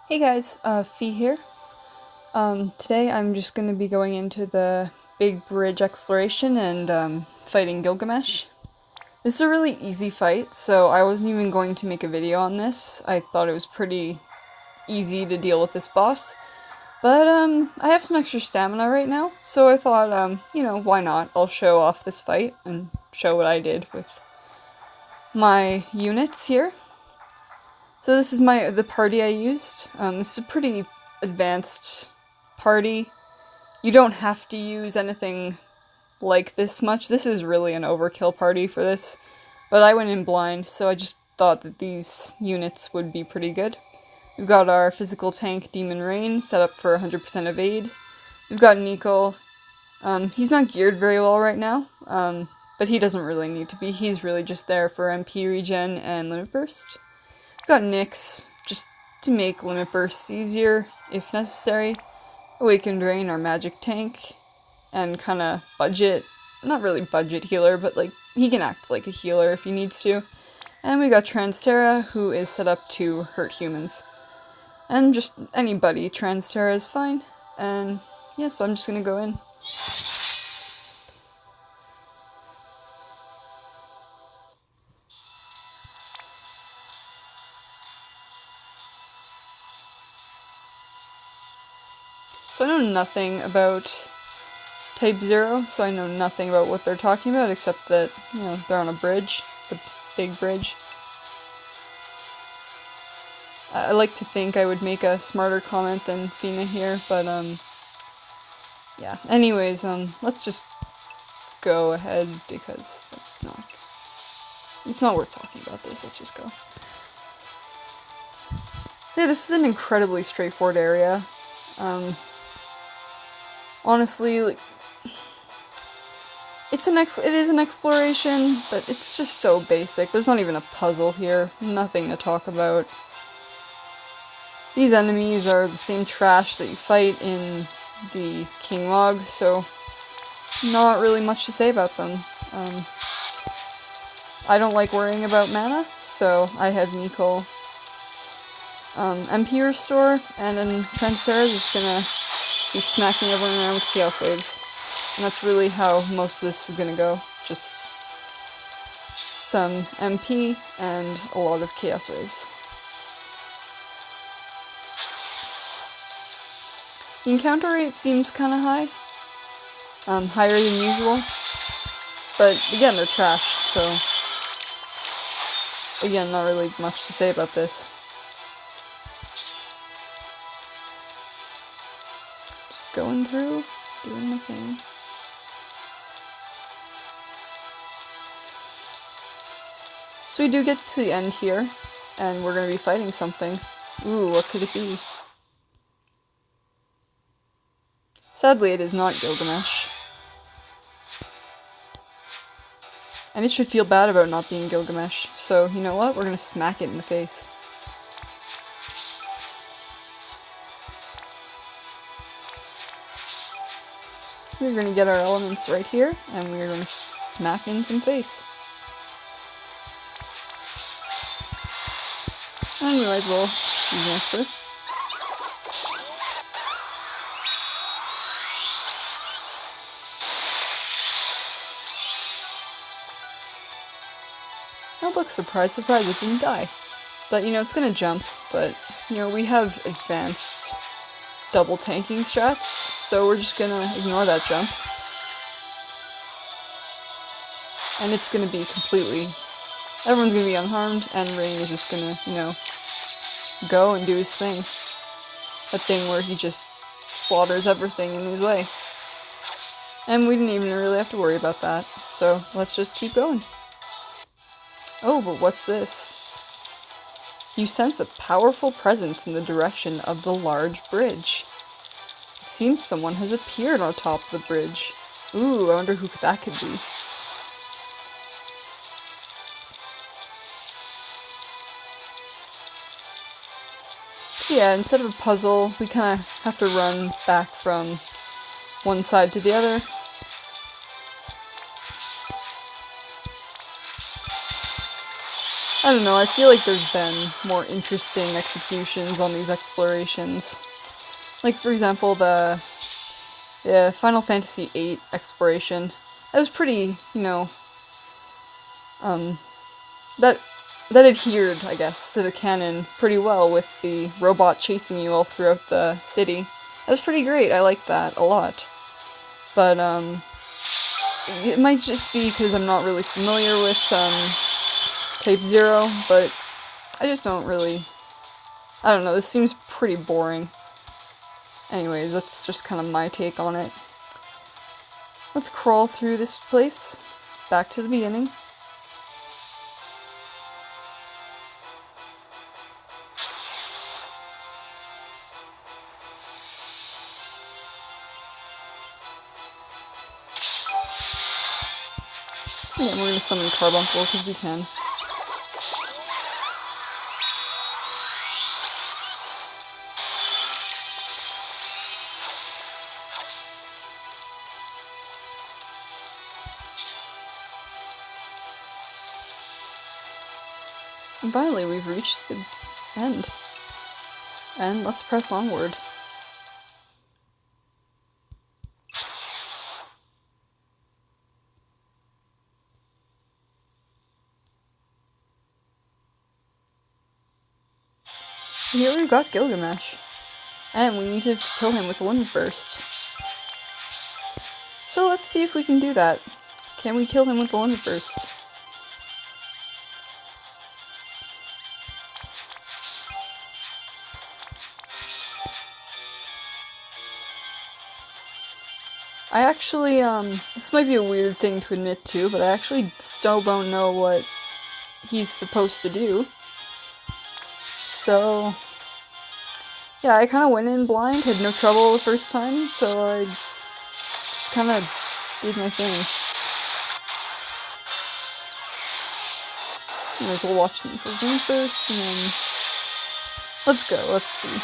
Hey guys, Fee here. Today I'm just going to be going into the big bridge exploration and fighting Gilgamesh. This is a really easy fight, so I wasn't even going to make a video on this. I thought it was pretty easy to deal with this boss. But I have some extra stamina right now, so I thought, why not? I'll show off this fight and show what I did with my units here. So this is the party I used. This is a pretty advanced party. You don't have to use anything like this much. This is really an overkill party for this. But I went in blind, so I just thought that these units would be pretty good. We've got our physical tank Demon Rain set up for 100% evade. We've got Nichol. He's not geared very well right now, but he doesn't really need to be. He's really just there for MP regen and limit burst. Got Nyx, just to make limit bursts easier, if necessary. Awakened Rain, our magic tank, and kinda budget, not really budget healer, but like, he can act like a healer if he needs to. And we got Trance Terra, who is set up to hurt humans. And just anybody, Trance Terra is fine. And yeah, so I'm just gonna go in. So I know nothing about Type-0, so I know nothing about what they're talking about, except that, they're on a bridge, the big bridge. I like to think I would make a smarter comment than Fina here, but, yeah. Anyways, let's just go ahead, because it's not worth talking about this, let's just go. So yeah, this is an incredibly straightforward area. Honestly, like, it is an exploration, but it's just so basic. There's not even a puzzle here. Nothing to talk about. These enemies are the same trash that you fight in the King Log, so not really much to say about them. I don't like worrying about mana, so I have Nichol MP restore, and then Trance Terra is just gonna be smacking everyone around with Chaos Waves. And that's really how most of this is gonna go. Just some MP and a lot of Chaos Waves. The encounter rate seems kinda high. Higher than usual. But again, they're trash, so again, not really much to say about this. Just going through, doing my thing. So we do get to the end here, and we're gonna be fighting something. Ooh, what could it be? Sadly, it is not Gilgamesh. And it should feel bad about not being Gilgamesh, so you know what? We're gonna smack it in the face. We're gonna get our elements right here, and we're gonna smack in some face. And we might as well use an Esper. Oh look, surprise, surprise, it didn't die. But, it's gonna jump, but, we have advanced double tanking strats, so we're just gonna ignore that jump. And it's gonna be everyone's gonna be unharmed, and Rain is just gonna, go and do his thing. That thing where he just slaughters everything in his way. And we didn't even really have to worry about that, so let's just keep going. Oh, but what's this? You sense a powerful presence in the direction of the large bridge. It seems someone has appeared on top of the bridge. Ooh, I wonder who that could be. So yeah, instead of a puzzle, we kind of have to run back from one side to the other. I don't know, I feel like there's been more interesting executions on these explorations. Like, for example, the Final Fantasy VIII exploration. That was pretty, you know, that adhered, I guess, to the canon pretty well with the robot chasing you all throughout the city. That was pretty great, I liked that a lot. But, it might just be because I'm not really familiar with, Type-0, but I just don't really... I don't know, this seems pretty boring. Anyways, that's just kind of my take on it. Let's crawl through this place, back to the beginning. Yeah, we're gonna summon Carbuncle because we can. And finally, we've reached the end. And let's press onward. Here we've got Gilgamesh. And we need to kill him with Wind Burst. So let's see if we can do that. Can we kill him with the Wind Burst? I actually, this might be a weird thing to admit to, but I actually still don't know what he's supposed to do. So, yeah, I kind of went in blind, had no trouble the first time, so I just kind of did my thing. Anyways, we'll watch them for Zoom first, and then... Let's go, let's see.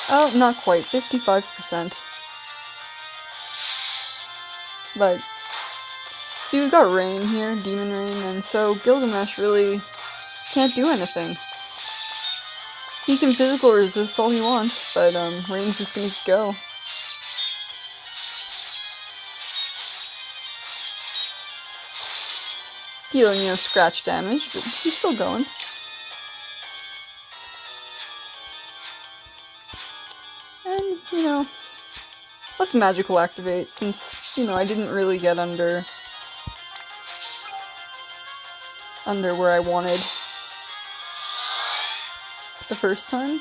Oh, not quite, 55%. But, see, we've got Rain here, Demon Rain, and so Gilgamesh really can't do anything. He can physical resist all he wants, but Rain's just gonna go. Dealing, you know, scratch damage, but he's still going. And, you know, let's magical activate, since, you know, I didn't really get under where I wanted the first time.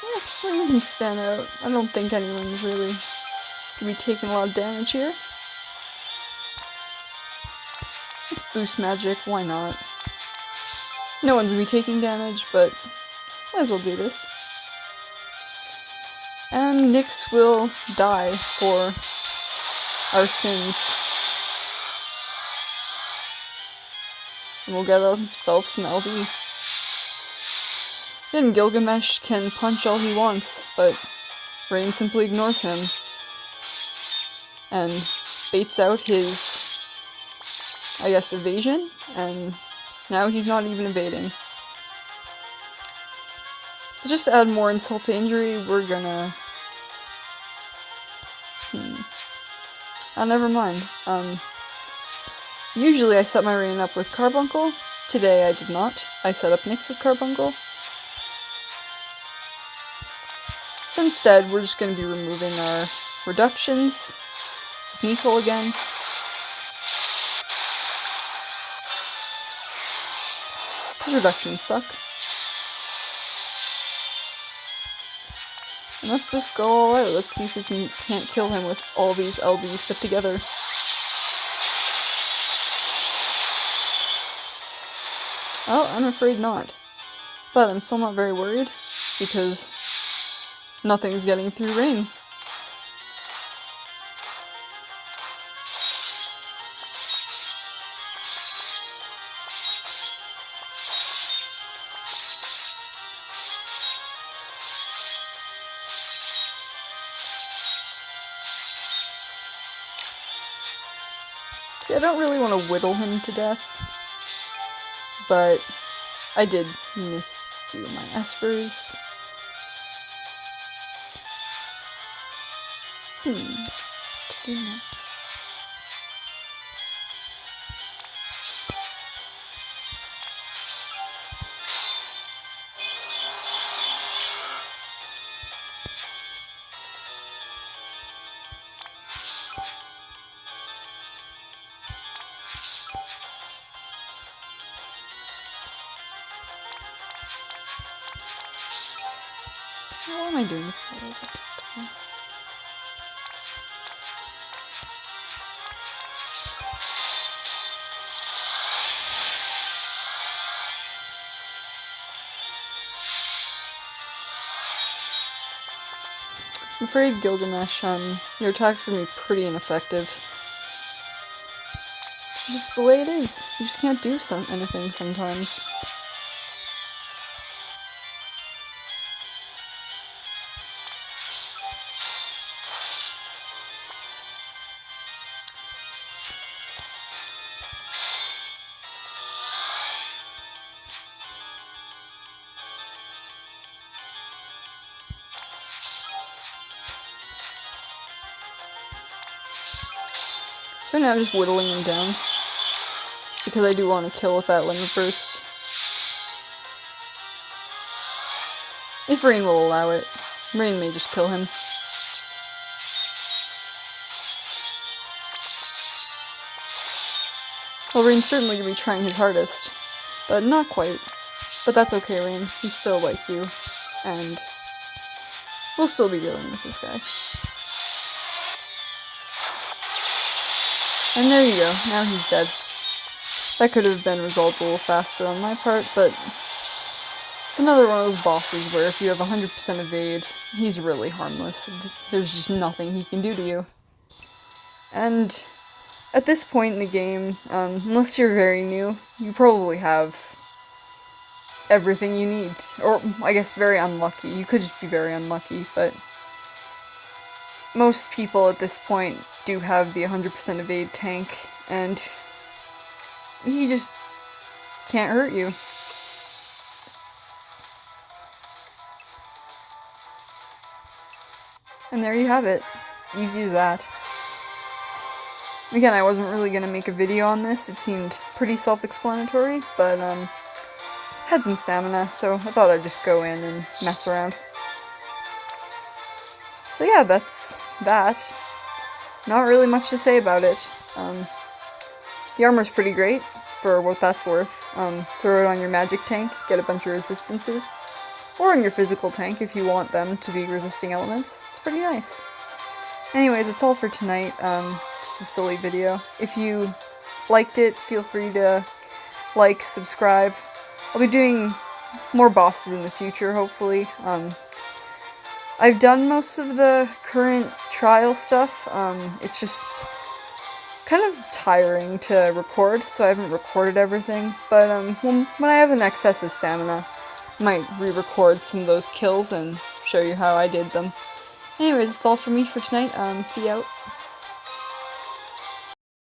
Yeah, Rain can stand out. I don't think anyone's really gonna be taking a lot of damage here. Let's boost magic, why not? No one's gonna be taking damage, but might as well do this. And Nyx will die for our sins. And we'll get ourselves some LB. Then Gilgamesh can punch all he wants, but Rain simply ignores him. And baits out his, I guess, evasion, and now he's not even evading. Just to add more insult to injury, we're gonna... never mind. Usually I set my Rain up with Carbuncle. Today I did not. I set up Nyx with Carbuncle. So instead, we're just going to be removing our reductions. Nichol again. Because reductions suck. And let's just go all out. Let's see if we can't kill him with all these LBs put together. Well, I'm afraid not. But I'm still not very worried, because nothing's getting through Rain. See, I don't really want to whittle him to death, but I did misdo my espers. To do now. What am I doing with all of that stuff? I'm afraid, Gilgamesh, your attacks are gonna be pretty ineffective. It's just the way it is. You just can't do anything sometimes. Right now I'm just whittling him down, because I do want to kill with that limit burst. If Rain will allow it. Rain may just kill him. Well, Rain's certainly going to be trying his hardest, but not quite. But that's okay, Rain. He's still like you, and we'll still be dealing with this guy. And there you go, now he's dead. That could have been resolved a little faster on my part, but it's another one of those bosses where if you have 100% evade, he's really harmless. There's just nothing he can do to you. And at this point in the game, unless you're very new, you probably have everything you need. Or, I guess, very unlucky. You could just be very unlucky, but most people at this point do have the 100% evade tank, and he just can't hurt you. And there you have it. Easy as that. Again, I wasn't really going to make a video on this. It seemed pretty self-explanatory, but had some stamina, so I thought I'd just go in and mess around. So yeah, that's that. Not really much to say about it. The armor's pretty great, for what that's worth. Throw it on your magic tank, get a bunch of resistances. Or on your physical tank, if you want them to be resisting elements. It's pretty nice. Anyways, that's all for tonight. Just a silly video. If you liked it, feel free to like, subscribe. I'll be doing more bosses in the future, hopefully. I've done most of the current trial stuff. It's just kind of tiring to record, so I haven't recorded everything. But when I have an excess of stamina, I might re-record some of those kills and show you how I did them. Anyways, that's all for me for tonight. Be out.